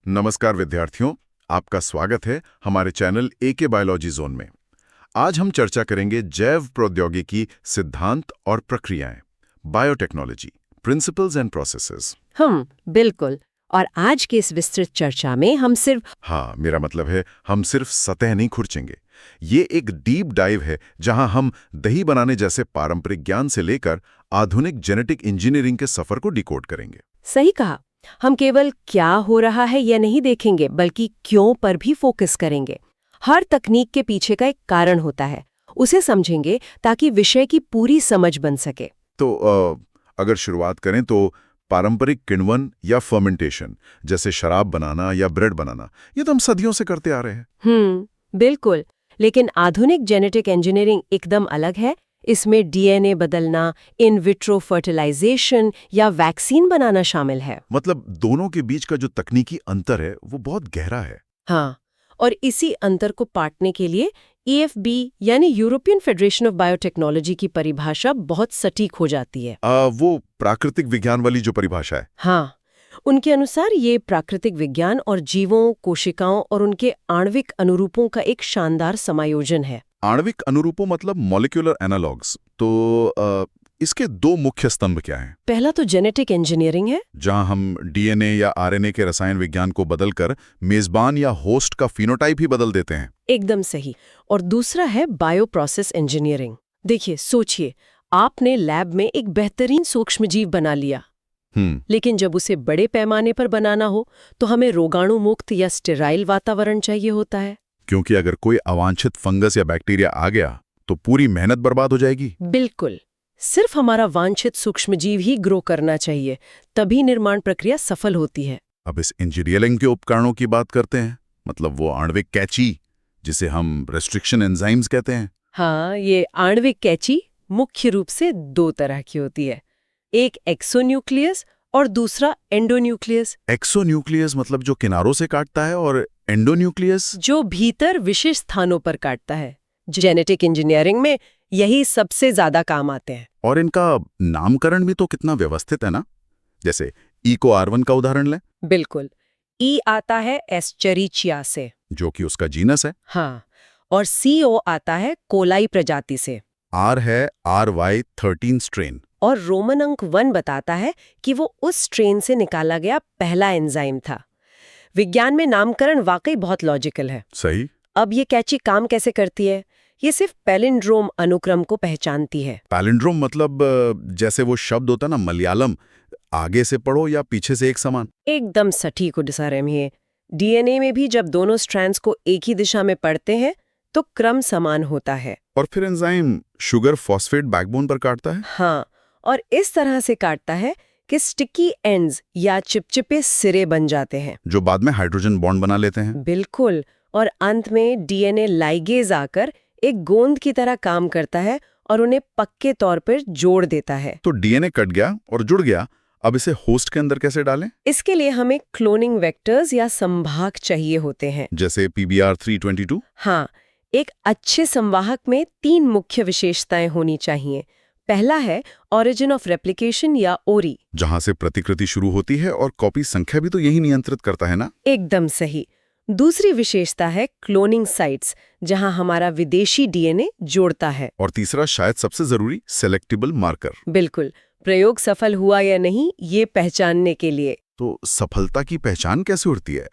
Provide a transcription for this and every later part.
नमस्कार विद्यार्थियों, आपका स्वागत है हमारे चैनल एके बायोलॉजी जोन में। आज हम चर्चा करेंगे जैव प्रौद्योगिकी सिद्धांत और प्रक्रियाएं, बायोटेक्नोलॉजी, प्रिंसिपल्स एंड प्रोसेसेस। बिल्कुल। और आज की इस विस्तृत चर्चा में हम सिर्फ मेरा मतलब है हम सिर्फ सतह नहीं खुरचेंगे। ये एक डीप डाइव है जहां हम दही बनाने जैसे पारंपरिक ज्ञान से लेकर आधुनिक जेनेटिक इंजीनियरिंग के सफर को डिकोड करेंगे। सही कहा। हम केवल क्या हो रहा है यह नहीं देखेंगे, बल्कि क्यों पर भी फोकस करेंगे। हर तकनीक के पीछे का एक कारण होता है, उसे समझेंगे ताकि विषय की पूरी समझ बन सके। तो अगर शुरुआत करें तो पारंपरिक किण्वन या फर्मेंटेशन जैसे शराब बनाना या ब्रेड बनाना, ये तो हम सदियों से करते आ रहे हैं। बिल्कुल। लेकिन आधुनिक जेनेटिक इंजीनियरिंग एकदम अलग है। इसमें डीएनए बदलना, इन विट्रो फर्टिलाइजेशन या वैक्सीन बनाना शामिल है। मतलब दोनों के बीच का जो तकनीकी अंतर है वो बहुत गहरा है। हाँ, और इसी अंतर को पाटने के लिए EFB यानी यूरोपियन फेडरेशन ऑफ बायोटेक्नोलॉजी की परिभाषा बहुत सटीक हो जाती है। वो प्राकृतिक विज्ञान वाली जो परिभाषा है। हाँ, उनके अनुसार ये प्राकृतिक विज्ञान और जीवों, कोशिकाओं और उनके आणविक अनुरूपों का एक शानदार समायोजन है। आणविक अनुरूपों मतलब मॉलिक्यूलर एनालॉग्स। तो इसके दो मुख्य स्तंभ क्या हैं? पहला तो जेनेटिक इंजीनियरिंग है, जहां हम डीएनए या आरएनए के रसायन विज्ञान को बदलकर मेजबान या होस्ट का फिनोटाइप ही बदल देते हैं। एकदम सही। और दूसरा है बायो प्रोसेस इंजीनियरिंग। देखिए, सोचिए, आपने लैब में एक बेहतरीन सूक्ष्मजीव बना लिया, लेकिन जब उसे बड़े पैमाने पर बनाना हो तो हमें रोगाणु मुक्त या स्टेराइल वातावरण चाहिए होता है। क्योंकि अगर कोई अवांछित फंगस या बैक्टीरिया आ गया तो पूरी मेहनत बर्बाद हो जाएगी। बिल्कुल। सिर्फ हमारा वांछित सूक्ष्मजीव ही ग्रो करना चाहिए, तभी निर्माण प्रक्रिया सफल होती है। अब इस इंजीनियरिंग के उपकरणों की बात करते हैं, मतलब वो आणविक कैची जिसे हम रेस्ट्रिक्शन एंजाइम्स कहते हैं। हाँ, ये आणविक कैची मुख्य रूप से दो तरह की होती है, एक एक्सोन्यूक्लियस और दूसरा एंडोन्यूक्लियस। एक्सोन्यूक्लियस मतलब जो किनारों से काटता है, और एंडोन्यूक्लियस जो भीतर विशेष स्थानों पर काटता है। जेनेटिक इंजीनियरिंग में यही सबसे ज्यादा काम आते हैं। और इनका नामकरण भी तो कितना व्यवस्थित है ना। जैसे ई को R1 का उदाहरण लें। बिल्कुल। ई आता है एस्चेरिचिया से, जो कि उसका जीनस है। हाँ, और CO आता है कोलाई प्रजाति से। R है RY13 स्ट्रेन। और रोमन अंक 1 बताता है कि वो उस स्ट्रेन से निकाला गया पहला एंजाइम था। विज्ञान में नामकरण वाकई बहुत लॉजिकल है। सही। अब ये कैची काम कैसे करती है? ये सिर्फ पैलिंड्रोम अनुक्रम को पहचानती है। पैलिंड्रोम मतलब जैसे वो शब्द होता ना मलयालम, आगे से पढ़ो या पीछे से एक समान। एकदम सटीक उदाहरण है। डीएनए में भी जब दोनों स्ट्रैंड्स को एक ही दिशा में पढ़ते हैं तो क्रम समान होता है। और फिर एंजाइम शुगर फॉस्फेट बैकबोन पर काटता है। हाँ, और इस तरह से काटता है कि स्टिकी एंड्स या चिपचिपे सिरे बन जाते हैं, जो बाद में हाइड्रोजन बॉन्ड बना लेते हैं। बिल्कुल। और अंत में डीएनए लाइगेज आकर एक गोंद की तरह काम करता है और उन्हें पक्के तौर पर जोड़ देता है। तो डीएनए कट गया और जुड़ गया, अब इसे होस्ट के अंदर कैसे डालें? इसके लिए हमें क्लोनिंग वेक्टर्स या संवाहक चाहिए होते हैं, जैसे PBR322। हाँ, एक अच्छे संवाहक में 3 मुख्य विशेषताएं होनी चाहिए। पहला है ओरिजिन ऑफ रेप्लिकेशन या ओरी, जहां से प्रतिकृति शुरू होती है, और कॉपी संख्या भी तो यही नियंत्रित करता है ना। एकदम सही। दूसरी विशेषता है क्लोनिंग साइट्स, जहां हमारा विदेशी डीएनए जोड़ता है। और तीसरा, शायद सबसे जरूरी, सेलेक्टेबल मार्कर। बिल्कुल, प्रयोग सफल हुआ या नहीं ये पहचानने के लिए। तो सफलता की पहचान कैसे होती है?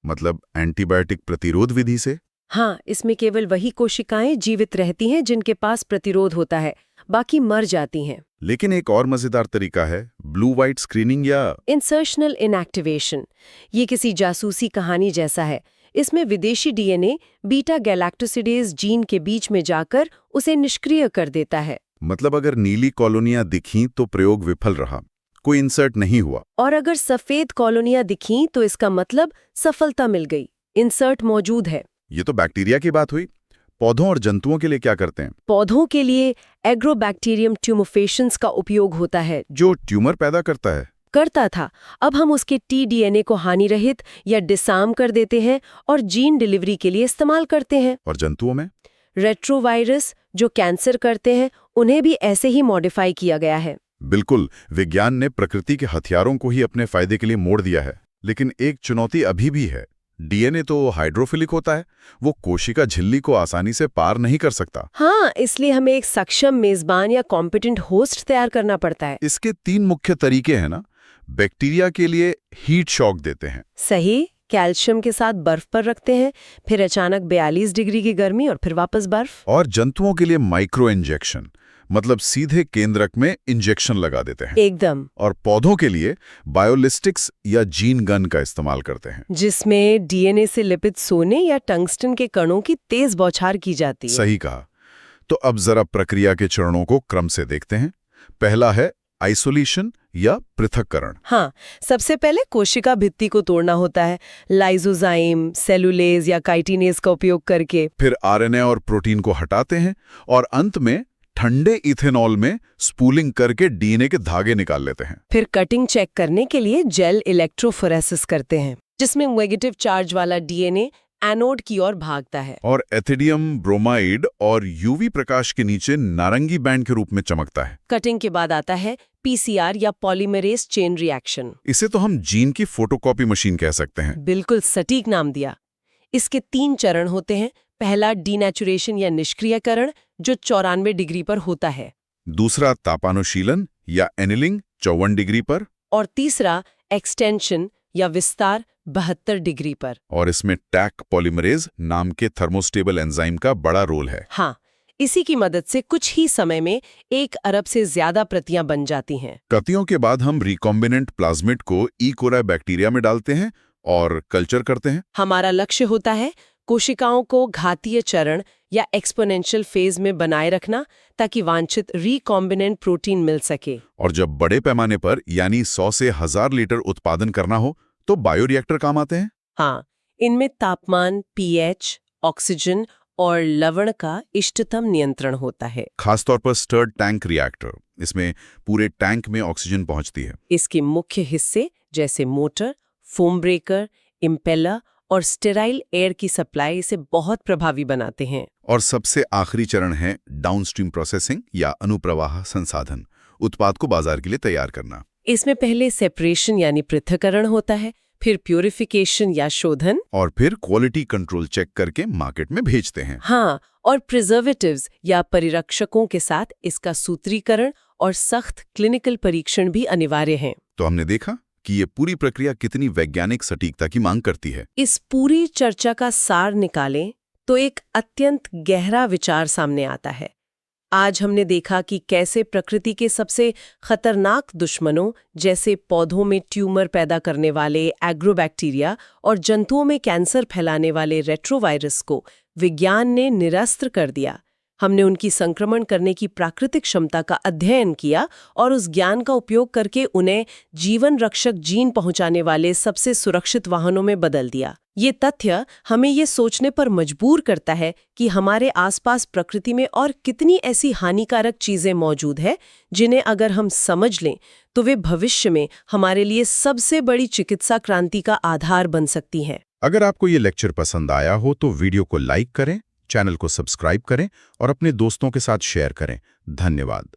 मतलब एंटीबायोटिक प्रतिरोध विधि से? हाँ, इसमें केवल वही कोशिकाएं जीवित रहती हैं जिनके पास प्रतिरोध होता है, बाकी मर जाती हैं। लेकिन एक और मजेदार तरीका है, ब्लू व्हाइट स्क्रीनिंग या इंसर्शनल इनएक्टिवेशन। ये किसी जासूसी कहानी जैसा है। इसमें विदेशी डीएनए बीटा गैलेक्टोसिडेज जीन के बीच में जाकर उसे निष्क्रिय कर देता है। मतलब अगर नीली कॉलोनियां दिखीं तो प्रयोग विफल रहा, कोई इंसर्ट नहीं हुआ। और अगर सफेद कॉलोनियां दिखीं तो इसका मतलब सफलता मिल गई, इंसर्ट मौजूद है। ये तो बैक्टीरिया की बात हुई। पौधों और जंतुओं के लिए क्या करते हैं? पौधों के लिए एग्रोबैक्टीरियम ट्यूमोफेशंस का उपयोग होता है, जो ट्यूमर पैदा करता था। अब हम उसके टीडीएनए को हानिरहित या डिसार्म कर देते हैं और जीन डिलीवरी के लिए इस्तेमाल करते हैं। और जंतुओं में रेट्रोवायरस जो कैंसर करते हैं, उन्हें भी ऐसे ही मॉडिफाई किया गया है। बिल्कुल, विज्ञान ने प्रकृति के हथियारों को ही अपने फायदे के लिए मोड़ दिया है। लेकिन एक चुनौती अभी भी है। डीएनए तो हाइड्रोफिलिक होता है, वो कोशिका झिल्ली को आसानी से पार नहीं कर सकता। हाँ, इसलिए हमें एक सक्षम मेजबान या कॉम्पिटेंट होस्ट तैयार करना पड़ता है। इसके 3 मुख्य तरीके हैं ना। बैक्टीरिया के लिए हीट शॉक देते हैं। सही, कैल्शियम के साथ बर्फ पर रखते हैं, फिर अचानक 42 डिग्री की गर्मी और फिर वापस बर्फ। और जंतुओं के लिए माइक्रो इंजेक्शन, मतलब सीधे केंद्रक में इंजेक्शन लगा देते हैं। एकदम। और पौधों के लिए बायोलिस्टिक्स या जीन गन का इस्तेमाल करते हैं, जिसमें डीएनए से लिपित सोने या टंगस्टन के कणों की तेज बौछार की जाती है। सही कहा। तो अब जरा प्रक्रिया के चरणों को क्रम से देखते हैं। पहला है आइसोलेशन या पृथक्करण। हाँ, सबसे पहले कोशिका भित्ति को तोड़ना होता है, लाइसोजाइम, सेलुलेज या काइटिनेज का उपयोग करके। फिर आरएनए और प्रोटीन को हटाते हैं और अंत में ठंडे इथेनॉल में स्पूलिंग करके डीएनए के धागे निकाल लेते हैं। फिर कटिंग चेक करने के लिए जेल इलेक्ट्रोफोरेसिस करते हैं, जिसमें नेगेटिव चार्ज वाला डीएनए एनोड की ओर भागता है और एथिडियम ब्रोमाइड और यूवी प्रकाश के नीचे नारंगी बैंड के रूप में चमकता है। कटिंग के बाद आता है पीसीआर या पॉलीमरेज चेन रिएक्शन। इसे तो हम जीन की फोटोकॉपी मशीन कह सकते हैं। बिल्कुल सटीक नाम दिया। इसके 3 चरण होते हैं। पहला डीनेचुरेशन या निष्क्रियकरण, जो 94 डिग्री पर होता है। दूसरा तापानुशीलन या एनिलिंग 54 डिग्री पर। और तीसरा एक्सटेंशन या विस्तार 72 डिग्री पर। और इसमें टैक पॉलीमरेज नाम के थर्मोस्टेबल एंजाइम का बड़ा रोल है। हाँ, इसी की मदद से कुछ ही समय में 1 अरब से ज्यादा प्रतियां बन जाती हैं। प्रतियों के बाद हम रिकॉम्बिनेंट प्लाज्मिड को ई कोलाई बैक्टीरिया में डालते हैं और कल्चर करते हैं। हमारा लक्ष्य होता है कोशिकाओं को घातीय चरण या एक्सपोनेंशियल फेज में बनाए रखना, ताकि वांछित रिकॉम्बिनेंट प्रोटीन मिल सके। और जब बड़े पैमाने पर यानी 100 से 1000 लीटर उत्पादन करना हो तो बायोरिएक्टर काम आते हैं। हाँ, इनमें तापमान, पीएच, ऑक्सीजन और लवण का इष्टतम नियंत्रण होता है। खासतौर पर स्टर्ड टैंक रिएक्टर, इसमें पूरे टैंक में ऑक्सीजन पहुंचती है। इसके मुख्य हिस्से जैसे मोटर, फोम ब्रेकर, इम्पेलर और स्टेराइल एयर की सप्लाई इसे बहुत प्रभावी बनाते हैं। और सबसे आखिरी चरण है डाउनस्ट्रीम प्रोसेसिंग या अनुप्रवाह संसाधन, उत्पाद को बाजार के लिए तैयार करना। इसमें पहले सेपरेशन यानी पृथक्करण होता है, फिर प्यूरिफिकेशन या शोधन, और फिर क्वालिटी कंट्रोल चेक करके मार्केट में भेजते हैं। हाँ, और प्रिजर्वेटिव्स या परिरक्षकों के साथ इसका सूत्रीकरण और सख्त क्लिनिकल परीक्षण भी अनिवार्य हैं। तो हमने देखा कि ये पूरी प्रक्रिया कितनी वैज्ञानिक सटीकता की मांग करती है। इस पूरी चर्चा का सार निकालें तो एक अत्यंत गहरा विचार सामने आता है। आज हमने देखा कि कैसे प्रकृति के सबसे खतरनाक दुश्मनों जैसे पौधों में ट्यूमर पैदा करने वाले एग्रोबैक्टीरिया और जंतुओं में कैंसर फैलाने वाले रेट्रोवायरस को विज्ञान ने निरस्त्र कर दिया। हमने उनकी संक्रमण करने की प्राकृतिक क्षमता का अध्ययन किया और उस ज्ञान का उपयोग करके उन्हें जीवन रक्षक जीन पहुंचाने वाले सबसे सुरक्षित वाहनों में बदल दिया। ये तथ्य हमें ये सोचने पर मजबूर करता है कि हमारे आसपास प्रकृति में और कितनी ऐसी हानिकारक चीजें मौजूद हैं जिन्हें अगर हम समझ लें तो वे भविष्य में हमारे लिए सबसे बड़ी चिकित्सा क्रांति का आधार बन सकती हैं। अगर आपको ये लेक्चर पसंद आया हो तो वीडियो को लाइक करें, चैनल को सब्सक्राइब करें और अपने दोस्तों के साथ शेयर करें। धन्यवाद।